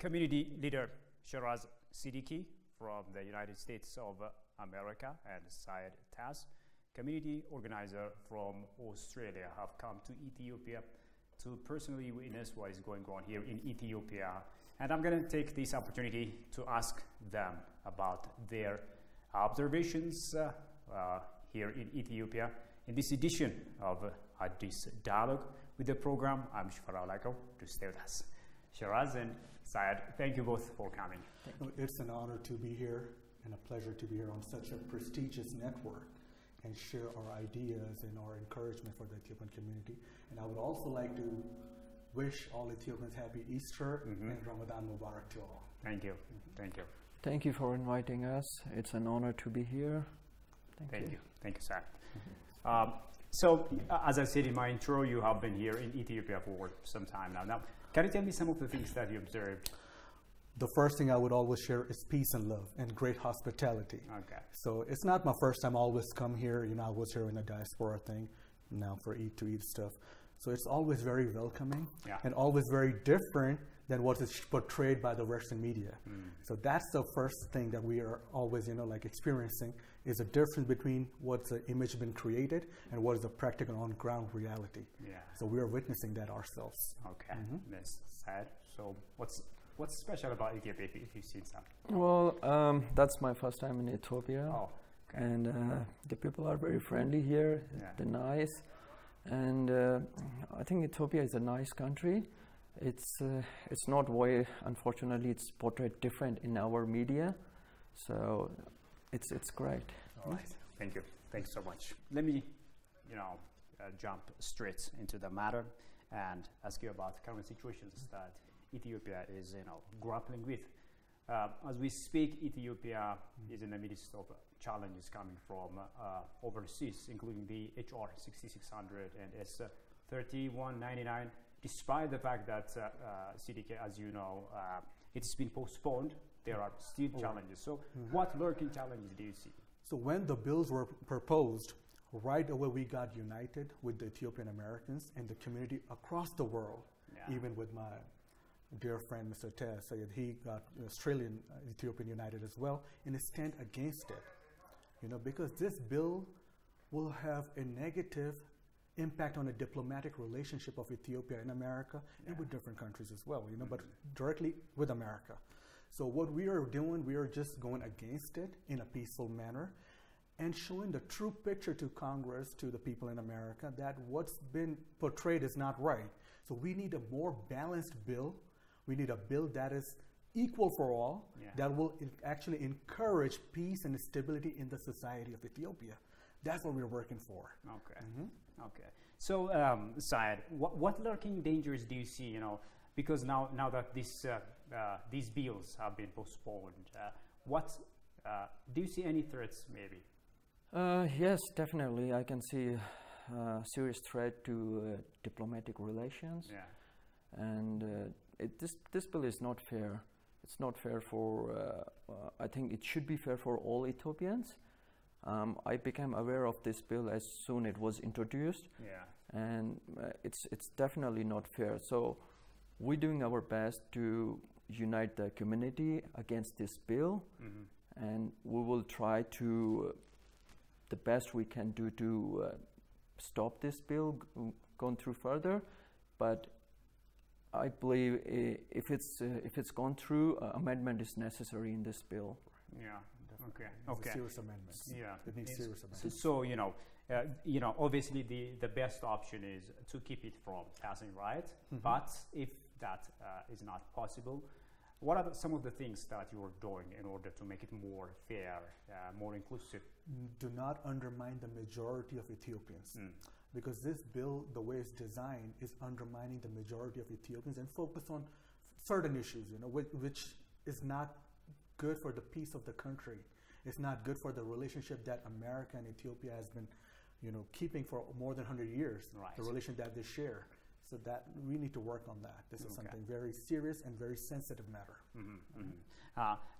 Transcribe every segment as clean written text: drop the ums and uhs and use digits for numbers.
community leader Shiraz Siddiqui from the United States of America and Syed Taz, community organizer from Australia, have come to Ethiopia to personally witness what is going on here in Ethiopia. And I'm going to take this opportunity to ask them about their observations here in Ethiopia in this edition of Addis Dialogue. With the program, I'm Shfarao Laiko. To stay with us. Shiraz and Syed, thank you both for coming. It's an honor to be here and a pleasure to be here on such a prestigious network and share our ideas and our encouragement for the Ethiopian community. And I would also like to wish all Ethiopians happy Easter and Ramadan Mubarak to all. Thank you. Thank you. Thank you for inviting us. It's an honor to be here. Thank you. Thank you, Syed. So, as I said in my intro, you have been here in Ethiopia for some time now. Now, can you tell me some of the things that you observed? The first thing I would always share is peace and love and great hospitality. Okay. So it's not my first time. I always come here. You know, I was here in the diaspora thing now for Eat to Eat stuff. So it's always very welcoming and always very different than what is portrayed by the Western media. So that's the first thing that we are always, like experiencing is a difference between what's the image been created and what is the practical on-ground reality. Yeah. So we are witnessing that ourselves. Okay. That's sad. So what's special about Ethiopia if you've seen some? Well, that's my first time in Ethiopia. Oh, okay. And the people are very friendly here. They're nice. And I think Ethiopia is a nice country. It's not way, unfortunately, it's portrayed different in our media. So it's great. All right. Thank you. Thanks so much. Let me, jump straight into the matter and ask you about the current situations that Ethiopia is, grappling with. As we speak, Ethiopia is in the midst of challenges coming from overseas, including the HR 6600 and S3199. Despite the fact that CDK, as you know, it's been postponed, there are still challenges. So what lurking challenges do you see? So when the bills were proposed, right away we got united with the Ethiopian Americans and the community across the world, even with my dear friend, Mr. Tess, he got Australian Ethiopian United as well, in a stand against it. Because this bill will have a negative impact on a diplomatic relationship of Ethiopia and America and with different countries as well, but directly with America. So what we are doing, we are just going against it in a peaceful manner and showing the true picture to Congress, to the people in America, that what's been portrayed is not right. So we need a more balanced bill. We need a bill that is equal for all, that will actually encourage peace and stability in the society of Ethiopia. That's what we're working for. Okay. Okay. So, Syed, what lurking dangers do you see? Because now that these bills have been postponed, do you see any threats? Maybe. Yes, definitely. I can see a serious threat to diplomatic relations. Yeah. And this bill is not fair. It's not fair for. I think it should be fair for all Ethiopians. I became aware of this bill as soon it was introduced, and it's definitely not fair. So we're doing our best to unite the community against this bill, and we will try to the best we can do to stop this bill going through further. But I believe if it's gone through, amendment is necessary in this bill. Yeah. Okay. Okay. Serious amendments. Yeah. It needs serious amendments. So obviously the best option is to keep it from passing, right? But if that is not possible, what are some of the things that you are doing in order to make it more fair, more inclusive? Do not undermine the majority of Ethiopians, because this bill, the way it's designed, is undermining the majority of Ethiopians and focus on certain issues, which is not good for the peace of the country. It's not good for the relationship that America and Ethiopia has been, keeping for more than 100 years. Right. The relation that they share. So that we need to work on that. This is something very serious and very sensitive matter.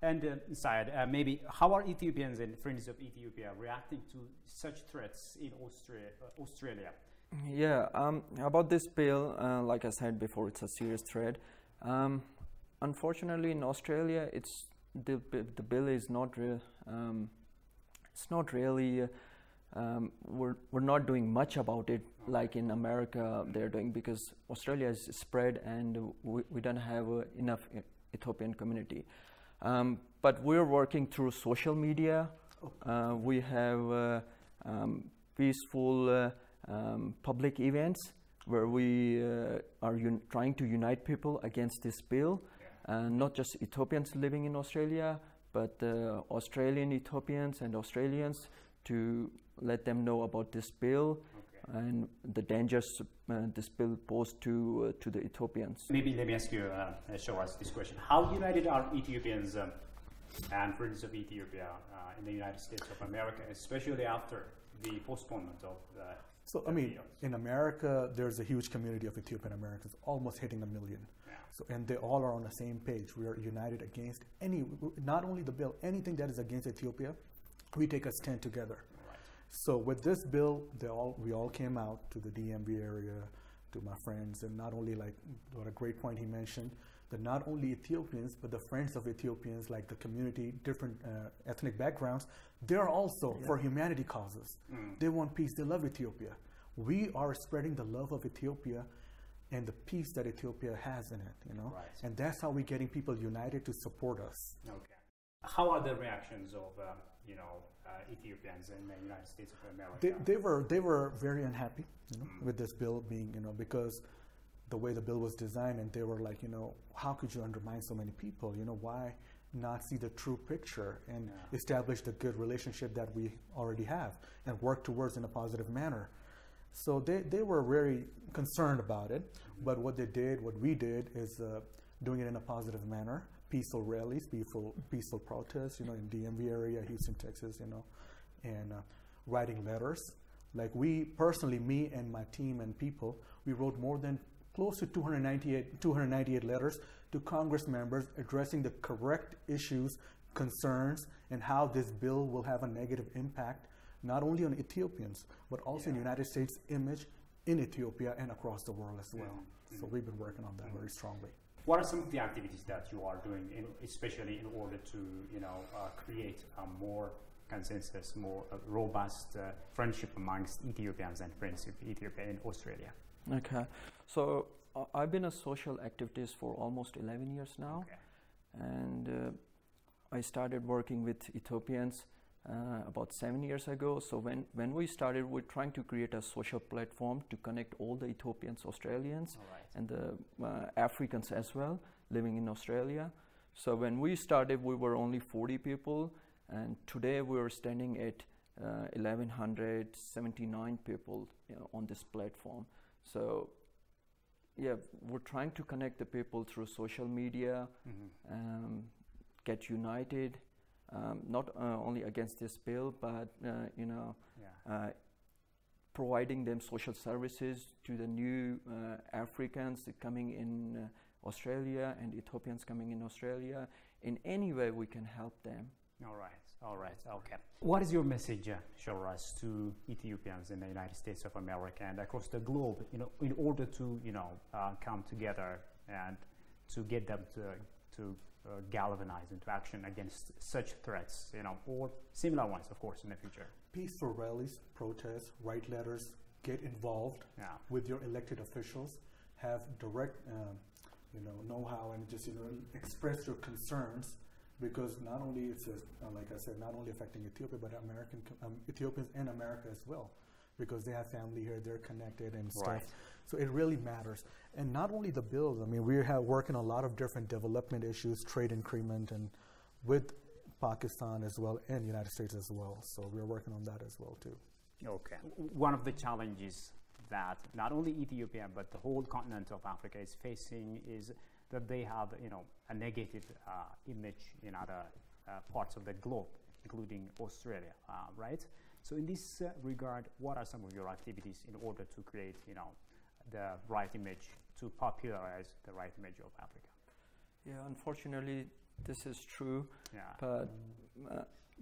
And Syed, maybe how are Ethiopians and friends of Ethiopia reacting to such threats in Australia? Yeah, about this bill, like I said before, it's a serious threat. unfortunately, in Australia, the bill is not it's not really. We're not doing much about it like in America they're doing, because Australia is spread and we don't have enough Ethiopian community. But we're working through social media. We have peaceful public events where we are trying to unite people against this bill. Not just Ethiopians living in Australia, but Australian Ethiopians and Australians, to let them know about this bill and the dangers this bill posed to the Ethiopians. Maybe let me ask you, show us this question. How united are Ethiopians and Friends of Ethiopia in the United States of America, especially after the postponement of the... So, I mean, in America, there's a huge community of Ethiopian Americans, almost hitting 1 million. So, and they all are on the same page. We are united against not only the bill, anything that is against Ethiopia, we take a stand together. Right. So with this bill, we all came out to the DMV area, to my friends, and not only, like, what a great point he mentioned, that not only Ethiopians, but the friends of Ethiopians, like the community, different ethnic backgrounds, they're also for humanity causes. They want peace, they love Ethiopia. We are spreading the love of Ethiopia and the peace that Ethiopia has in it, you know? Right. And that's how we're getting people united to support us. Okay. How are the reactions of, Ethiopians in the United States of America? They were very unhappy, with this bill being, because the way the bill was designed, and they were like, how could you undermine so many people? Why not see the true picture and establish the good relationship that we already have and work towards in a positive manner? So they were very concerned about it, but what we did is doing it in a positive manner, peaceful rallies, peaceful protests, in DMV area, Houston, Texas, and writing letters. Like me and my team and people, we wrote more than close to 298 letters to Congress members addressing the correct issues, concerns, and how this bill will have a negative impact not only on Ethiopians, but also in the United States' image in Ethiopia and across the world as well. So we've been working on that very strongly. What are some of the activities that you are doing, especially in order to, create a more consensus, more robust friendship amongst Ethiopians and Friends of Ethiopia in Australia? Okay, so I've been a social activist for almost 11 years now, and I started working with Ethiopians about 7 years ago. So when we started, we're trying to create a social platform to connect all the Ethiopians, Australians, and the Africans as well living in Australia. So when we started, we were only 40 people, and today we're standing at 1,179 people on this platform. So we're trying to connect the people through social media, get united, not only against this bill, but providing them social services to the new Africans coming in Australia and Ethiopians coming in Australia. In any way we can help them. All right, okay. What is your message, Shoraz, to Ethiopians in the United States of America and across the globe, in order to, come together and to get them to galvanize into action against such threats, or similar ones, of course, in the future? Peaceful rallies, protests, write letters, get involved with your elected officials, have direct, know-how, and just, express your concerns, because not only it's, like I said, not only affecting Ethiopia, but Ethiopians and America as well, because they have family here, they're connected and stuff. Right. So it really matters. And not only the bills, I mean, we have working on a lot of different development issues, trade increment, and with Pakistan as well, and United States as well. So we're working on that as well too. Okay. One of the challenges that not only Ethiopia, but the whole continent of Africa is facing is that they have, a negative image in other parts of the globe, including Australia, right? So in this regard, what are some of your activities in order to create, the right image, to popularize the right image of Africa? Yeah, unfortunately, this is true. But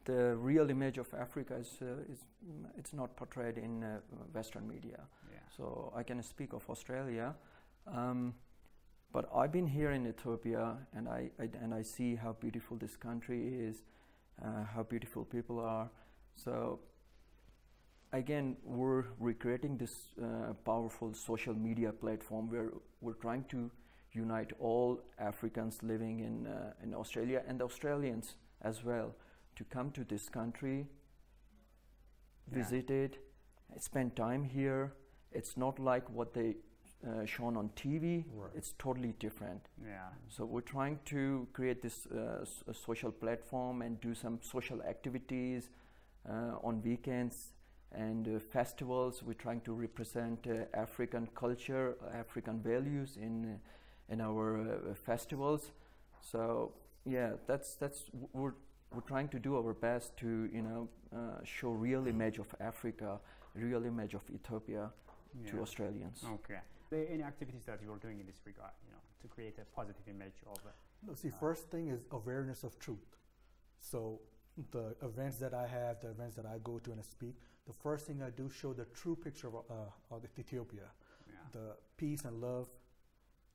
the real image of Africa it's not portrayed in Western media. So I can speak of Australia. But I've been here in Ethiopia, and I see how beautiful this country is, how beautiful people are. So again, we're recreating this powerful social media platform where we're trying to unite all Africans living in Australia and Australians as well to come to this country, visit it, spend time here. It's not like what they shown on TV. Right. It's totally different. Yeah. So we're trying to create this a social platform and do some social activities on weekends and festivals. We're trying to represent African culture, African values in our festivals. So yeah, that's we're trying to do our best to show real image of Africa, real image of Ethiopia to Australians. Okay. Are there any activities that you are doing in this regard, to create a positive image of? No, see, first thing is awareness of truth. So the events that I have, the events that I go to and speak, the first thing I do show the true picture of Ethiopia, the peace and love,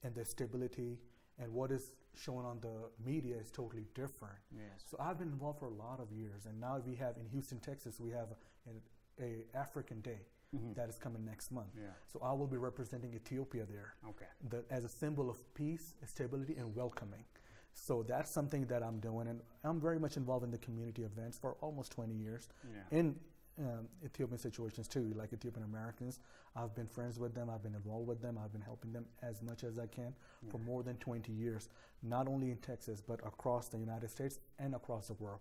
and the stability, and what is shown on the media is totally different. Yes. So I've been involved for a lot of years, and now we have in Houston, Texas, we have a African Day. That is coming next month. Yeah. So I will be representing Ethiopia there as a symbol of peace, stability, and welcoming. So that's something that I'm doing, and I'm very much involved in the community events for almost 20 years in Ethiopian situations too, like Ethiopian Americans. I've been friends with them, I've been involved with them, I've been helping them as much as I can for more than 20 years, not only in Texas, but across the United States and across the world.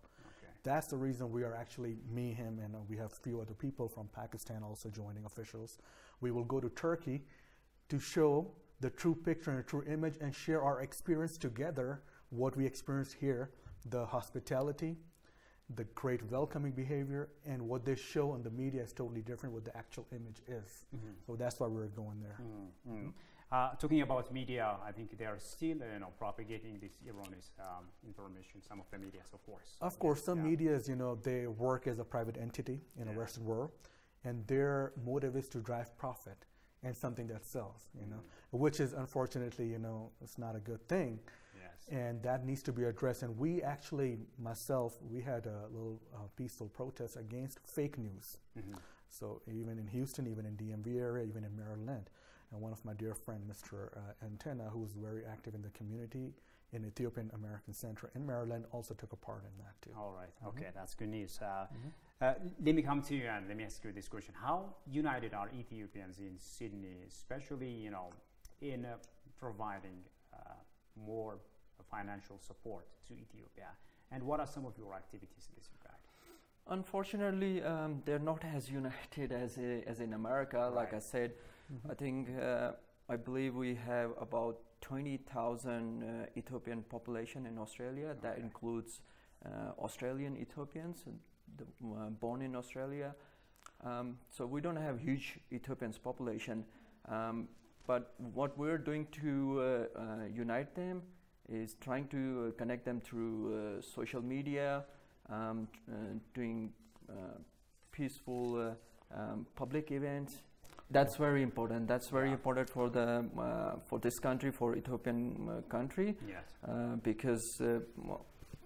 That's the reason we are actually, me, him, and we have a few other people from Pakistan also joining officials. We will go to Turkey to show the true picture and the true image and share our experience together, what we experienced here, the hospitality, the great welcoming behavior, and what they show on the media is totally different what the actual image is. So that's why we're going there. Talking about media, I think they are still, propagating this erroneous information. Some of the media, of course. Of course, some medias, they work as a private entity in the Western world, and their motive is to drive profit and something that sells, which is unfortunately, it's not a good thing. Yes. And that needs to be addressed. And we actually, we had a little peaceful protest against fake news. So even in Houston, even in DMV area, even in Maryland. And one of my dear friend, Mr. Antenna, who is very active in the community in Ethiopian American Center in Maryland, also took a part in that too. All right. Okay, that's good news. Let me come to you and let me ask you this question. How united are Ethiopians in Sydney, especially, in providing more financial support to Ethiopia? And what are some of your activities in this regard? Unfortunately, they're not as united as in America. Like I said, I think, I believe we have about 20,000 Ethiopian population in Australia. That includes Australian Ethiopians born in Australia. So we don't have huge Ethiopians population. But what we're doing to unite them is trying to connect them through social media, doing peaceful public events. That's very important. That's very important for for this country, for Ethiopian country, because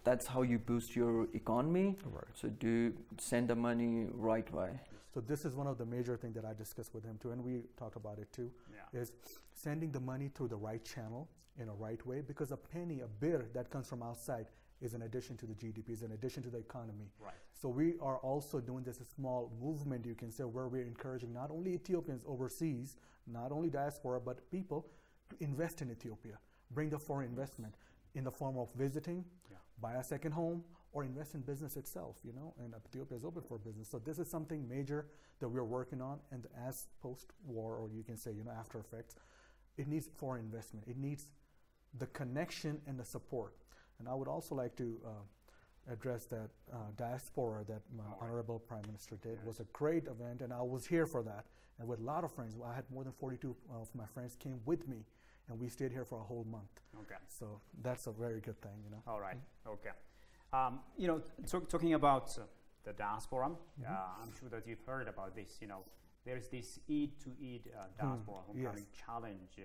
that's how you boost your economy. Right. So do send the money right way. So this is one of the major things that I discussed with him too, and we talked about it too, is sending the money through the right channel in a right way, because a penny, a birr that comes from outside is an addition to the GDP, is an addition to the economy. Right. So we are also doing this small movement, you can say, where we're encouraging not only Ethiopians overseas, not only diaspora, but people to invest in Ethiopia, bring the foreign investment in the form of visiting, buy a second home, or invest in business itself, and Ethiopia is open for business. So this is something major that we're working on, and as post-war, or you can say, after effects, it needs foreign investment. It needs the connection and the support. And I would also like to address that diaspora that my Honorable Prime Minister did. It was a great event, and I was here for that. And with a lot of friends, I had more than 42 of my friends came with me, and we stayed here for a whole month. Okay. So that's a very good thing, All right. Okay. Talking about the diaspora, I'm sure that you've heard about this. There's this Eid to Eid diaspora homecoming challenge.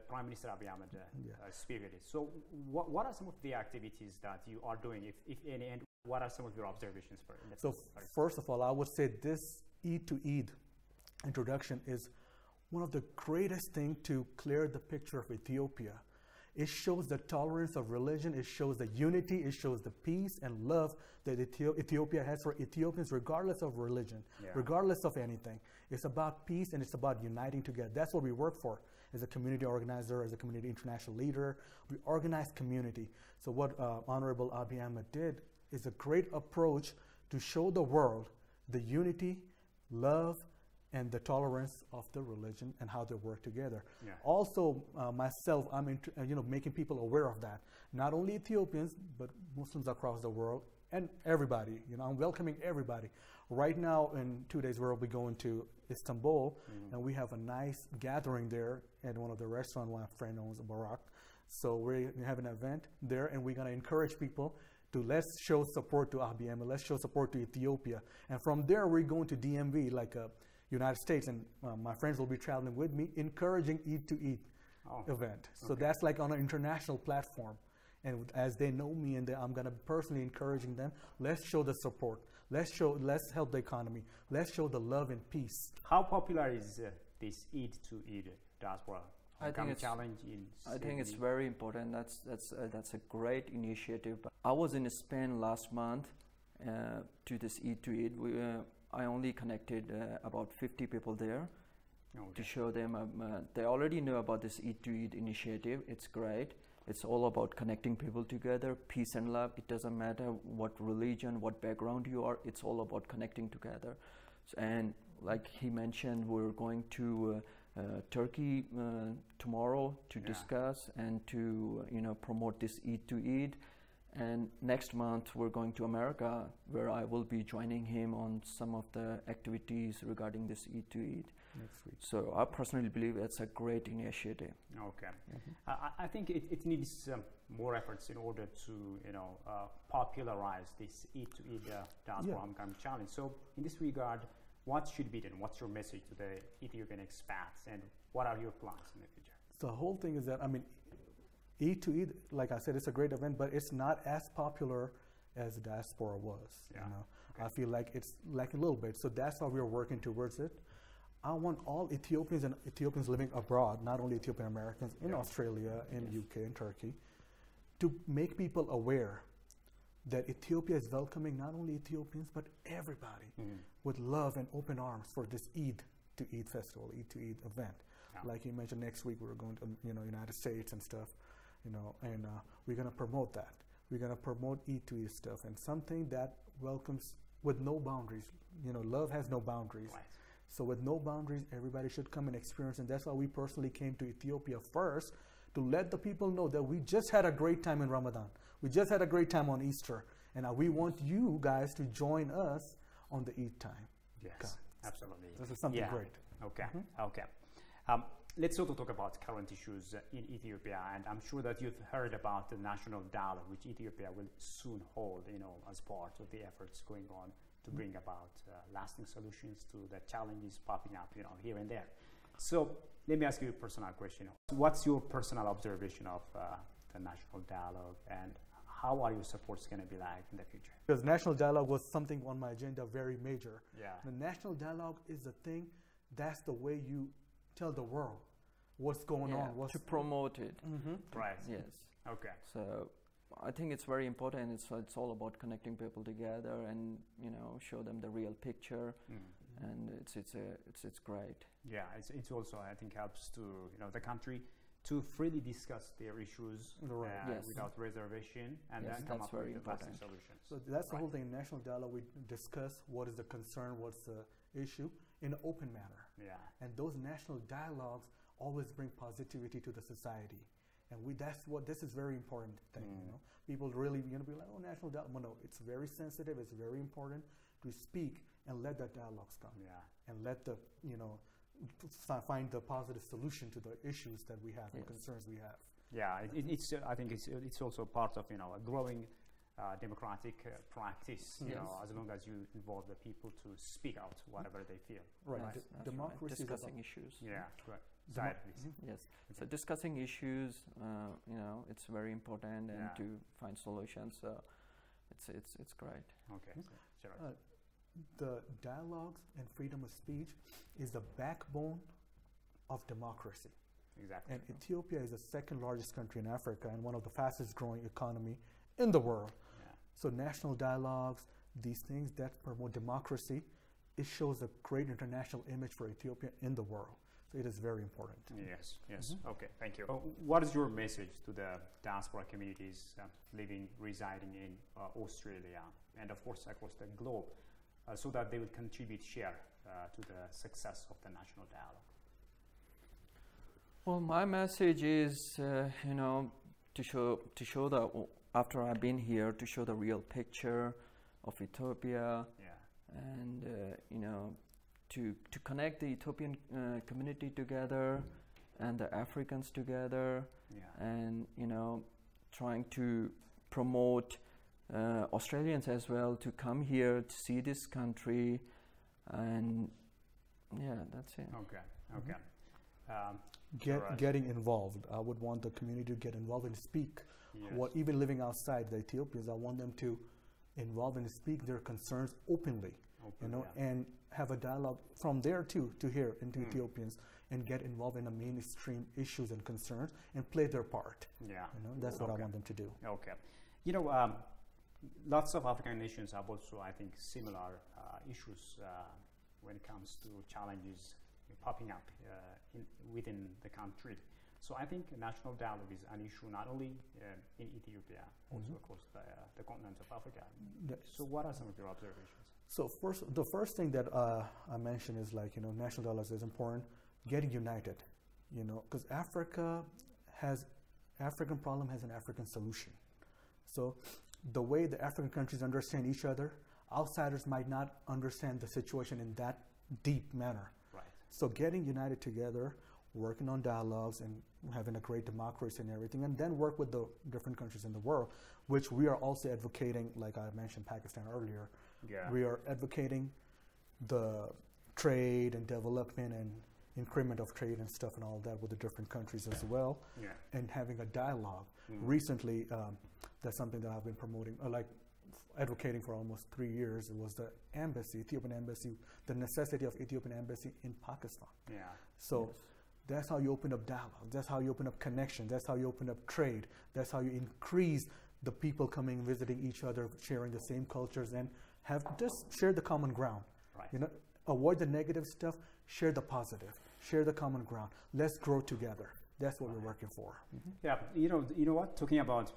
Prime Minister Abiy Ahmed spearheaded. So what are some of the activities that you are doing, if any, and what are some of your observations for it? So first of all, I would say this Eid to Eid introduction is one of the greatest things to clear the picture of Ethiopia. It shows the tolerance of religion, it shows the unity, it shows the peace and love that Ethiopia has for Ethiopians regardless of religion, regardless of anything. It's about peace and it's about uniting together. That's what we work for as a community organizer, as a community international leader. We organize community. So what Honorable Abiy Ahmed did is a great approach to show the world the unity, love, and the tolerance of the religion and how they work together. Yeah. Also, myself, I'm into, making people aware of that. Not only Ethiopians, but Muslims across the world and everybody. I'm welcoming everybody. Right now, in 2 days, we'll be going to Istanbul, and we have a nice gathering there at one of the restaurants my friend owns, Barak. So we have an event there, and we're going to encourage people to let's show support to Abiy Ahmed, let's show support to Ethiopia. And from there, we're going to DMV, like United States, and my friends will be traveling with me, encouraging Eid to Eid event. So that's like on an international platform. And as they know me, and I'm going to be personally encouraging them, let's show the support. Let's help the economy. Let's show the love and peace. How popular is this Eid to Eid diaspora? I think it's very important. That's a great initiative. I was in Spain last month to this Eid to Eid. I only connected about 50 people there to show them. They already know about this Eid to Eid initiative. It's great. It's all about connecting people together, peace and love. It doesn't matter what religion, what background you are. It's all about connecting together. And like he mentioned, we're going to Turkey tomorrow to discuss and to promote this Eid to Eid. And next month we're going to America, where I will be joining him on some of the activities regarding this Eid to Eid next week. So I personally believe it's a great initiative. Okay, I think it needs more efforts in order to popularize this Eid to Eid diaspora challenge. So in this regard, what should be done? What's your message to the Ethiopian expats, and what are your plans in the future? The whole thing is that Eid to Eid, like I said, it's a great event, but it's not as popular as the diaspora was. I feel like it's like a little bit. So that's how we're working towards it. I want all Ethiopians and Ethiopians living abroad, not only Ethiopian Americans in Australia, in UK, and Turkey, to make people aware that Ethiopia is welcoming not only Ethiopians but everybody with love and open arms for this Eid to Eid festival, Eid to Eid event. Like you mentioned, next week we're going to United States and stuff. And we're going to promote that. We're going to promote Eid to Eid stuff, and something that welcomes with no boundaries. Love has no boundaries. Right. So with no boundaries, everybody should come and experience. And that's why we personally came to Ethiopia first, to let the people know that we just had a great time in Ramadan. We just had a great time on Easter. And we want you guys to join us on the Eid time. Yes, absolutely. This is something great. Okay, okay. Let's also talk about current issues in Ethiopia, and I'm sure that you've heard about the national dialogue, which Ethiopia will soon hold, as part of the efforts going on to bring about lasting solutions to the challenges popping up, here and there. So let me ask you a personal question. What's your personal observation of the national dialogue, and how are your supports going to be like in the future? Because national dialogue was something on my agenda, very major. Yeah. The national dialogue is the thing. That's the way you tell the world what's going on. To promote it. Right. Yes. Okay. So I think it's very important. It's all about connecting people together and show them the real picture, and it's great. Yeah, it's also, I think, helps to the country to freely discuss their issues without reservation, and then come up with lasting solutions. So that's the whole thing. National dialogue, we discuss what is the concern, what's the issue in an open manner. Yeah. And those national dialogues always bring positivity to the society. And this is very important thing, People really be like, oh, national dialogue. No, it's very sensitive, it's very important to speak and let that dialogues come. Yeah. And let the, find the positive solution to the issues that we have and concerns we have. Yeah, I think it's also part of, a growing democratic practice, you know, as long as you involve the people to speak out whatever they feel. Right. Democracy, right. Discussing issues. Yeah, right. Yes. Okay. So discussing issues, you know, it's very important, and to find solutions. So it's great. Okay. Sure. The dialogues and freedom of speech is the backbone of democracy. Exactly. And Ethiopia is the second largest country in Africa and one of the fastest growing economy in the world. Yeah. So national dialogues, these things that promote democracy, it shows a great international image for Ethiopia in the world. So it is very important. Yes, yes. Okay, thank you. What is your message to the diaspora communities residing in Australia and of course across the globe so that they will share to the success of the national dialogue? Well, my message is, you know, to show that after I've been here, to show the real picture of Ethiopia, and you know, to connect the Ethiopian community together and the Africans together, and you know, trying to promote Australians as well to come here to see this country, and that's it. Okay. Getting involved. I would want the community to get involved and speak. What even living outside the Ethiopians, I want them to involve and speak their concerns openly, you know, and have a dialogue from there too to here into Ethiopians, and get involved in the mainstream issues and concerns and play their part. Yeah, you know, that's what I want them to do. Okay, you know, lots of African nations have also, I think, similar issues when it comes to challenges popping up within the country. So I think national dialogue is an issue not only in Ethiopia, also across the continent of Africa. So what are some of your observations? So the first thing that I mentioned is, like, you know, national dialogue is important. Getting united, you know, because African problem has an African solution. So the way the African countries understand each other, outsiders might not understand the situation in that deep manner. Right. So getting united together, working on dialogues and having a great democracy and everything, and then work with the different countries in the world, which we are also advocating, like I mentioned Pakistan earlier. Yeah. We are advocating the trade and development and increment of trade and stuff and all that with the different countries as well, and having a dialogue. Recently, that's something that I've been promoting, like advocating for almost 3 years. It was the embassy, Ethiopian embassy, the necessity of Ethiopian embassy in Pakistan. Yeah. So that's how you open up dialogue. That's how you open up connection. That's how you open up trade. That's how you increase the people coming, visiting each other, sharing the same cultures, and have just share the common ground. Right. You know, avoid the negative stuff. Share the positive. Share the common ground. Let's grow together. That's what we're working for. Yeah, you know what? Talking about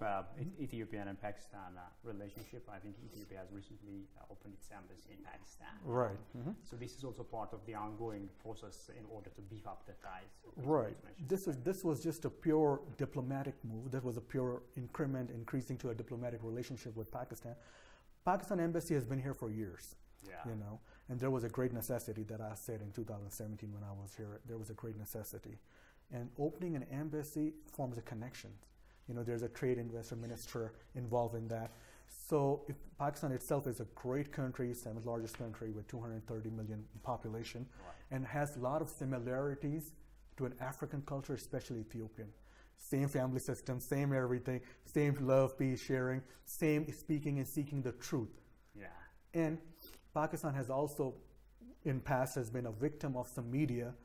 Ethiopian and Pakistan relationship, I think Ethiopia has recently opened its embassy in Pakistan. Right. So this is also part of the ongoing process in order to beef up the ties. Right. This was just a pure diplomatic move. That was a pure increment, increasing to a diplomatic relationship with Pakistan. Pakistan embassy has been here for years. Yeah. You know, and there was a great necessity that I said in 2017 when I was here. There was a great necessity. And opening an embassy forms a connection. You know, there's a trade investor minister involved in that. So if Pakistan itself is a great country, seventh largest country with 230 million population, and has a lot of similarities to an African culture, especially Ethiopian. Same family system, same everything, same love, peace, sharing, same speaking and seeking the truth. Yeah. And Pakistan has also, in past, has been a victim of some media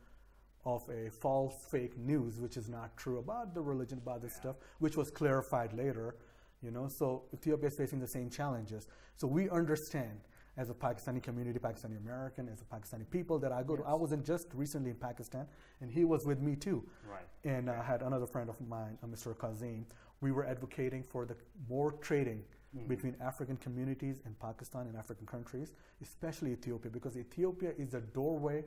of a false fake news, which is not true about the religion, about this stuff, which was clarified later, you know. So Ethiopia is facing the same challenges. So we understand, as a Pakistani community, Pakistani American, as a Pakistani people, that I go to. I wasn't just recently in Pakistan, and he was with me too. Right. And I had another friend of mine, Mr. Kazim. We were advocating for the more trading between African communities in Pakistan and African countries, especially Ethiopia, because Ethiopia is a doorway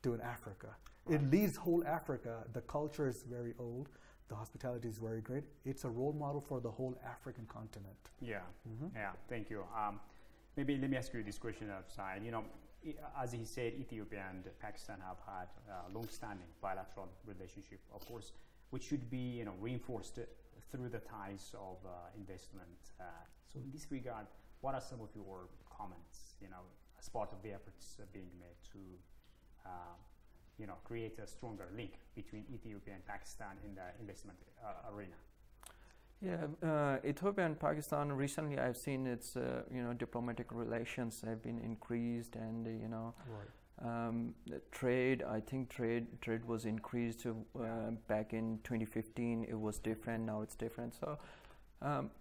to an Africa. It leads whole Africa. The culture is very old. The hospitality is very great. It's a role model for the whole African continent. Yeah, yeah, thank you. Maybe let me ask you this question outside. You know, as he said, Ethiopia and Pakistan have had a long-standing bilateral relationship, of course, which should be, you know, reinforced through the ties of investment, So in this regard, what are some of your comments, as part of the efforts being made to, create a stronger link between Ethiopia and Pakistan in the investment arena? Yeah, Ethiopia and Pakistan, recently I've seen its, diplomatic relations have been increased, and, trade, I think trade was increased back in 2015. It was different, now it's different. So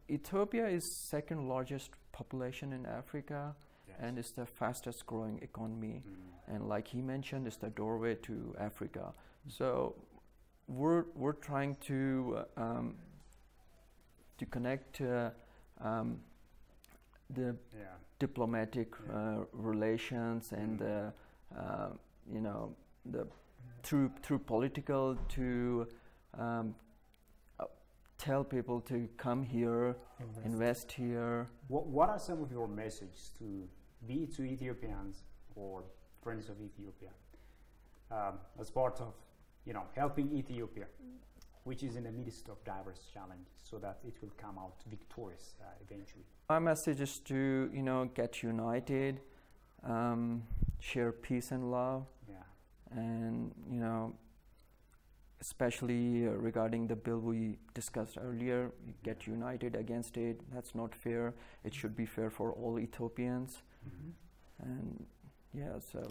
Ethiopia is second largest population in Africa, and it's the fastest growing economy. And like he mentioned, it's the doorway to Africa. So we're trying to connect the diplomatic relations and the through political to tell people to come here, invest here. What are some of your messages to Ethiopians or friends of Ethiopia as part of helping Ethiopia, which is in the midst of diverse challenges, so that it will come out victorious eventually? My message is to get united, share peace and love, and especially regarding the bill we discussed earlier, get united against it. That's not fair. It should be fair for all Ethiopians. And so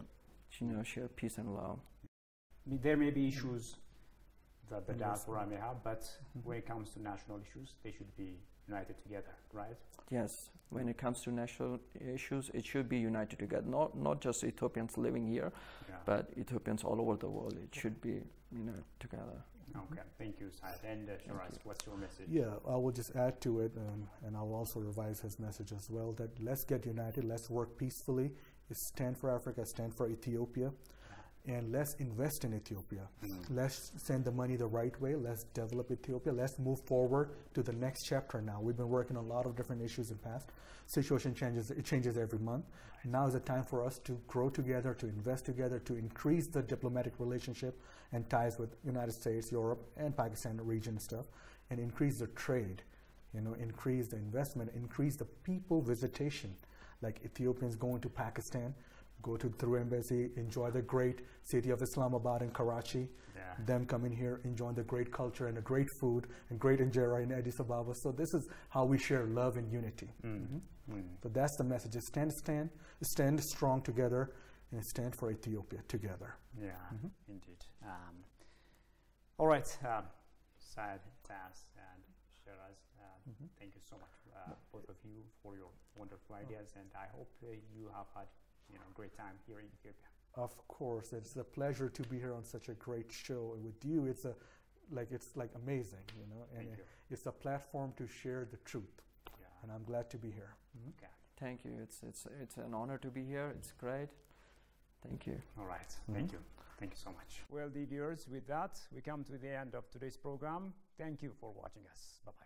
share peace and love. There may be issues that the diaspora may have, but when it comes to national issues, they should be united together, right? Yes, when it comes to national issues, it should be united together. Not just Ethiopians living here, but Ethiopians all over the world. It should be together. Okay, thank you, Syed. And Shiraz, what's your message? Yeah, I will just add to it, and I'll also revise his message as well, that let's get united, let's work peacefully, stand for Africa, stand for Ethiopia, and let's invest in Ethiopia. Let's send the money the right way, let's develop Ethiopia, let's move forward to the next chapter now. We've been working on a lot of different issues in the past. Situation changes every month. Now is the time for us to grow together, to invest together, to increase the diplomatic relationship and ties with United States, Europe, and Pakistan region stuff, and increase the trade, increase the investment, increase the people visitation, like Ethiopians going to Pakistan, go through embassy, enjoy the great city of Islamabad and Karachi, them coming here, enjoying the great culture and the great food and great injera in Addis Ababa. So this is how we share love and unity. So that's the message. Stand strong together and stand for Ethiopia together. Yeah, indeed. All right, Syed, Taz, and Shiraz, thank you so much, both of you, for your wonderful ideas, and I hope you have had great time here in Ethiopia. Of course, it's a pleasure to be here on such a great show with you. It's like amazing, and it's a platform to share the truth. And I'm glad to be here. Okay. Thank you. It's an honor to be here. It's great. Thank you. All right. Thank you. Thank you so much. Well, dear viewers, with that, we come to the end of today's program. Thank you for watching us. Bye-bye.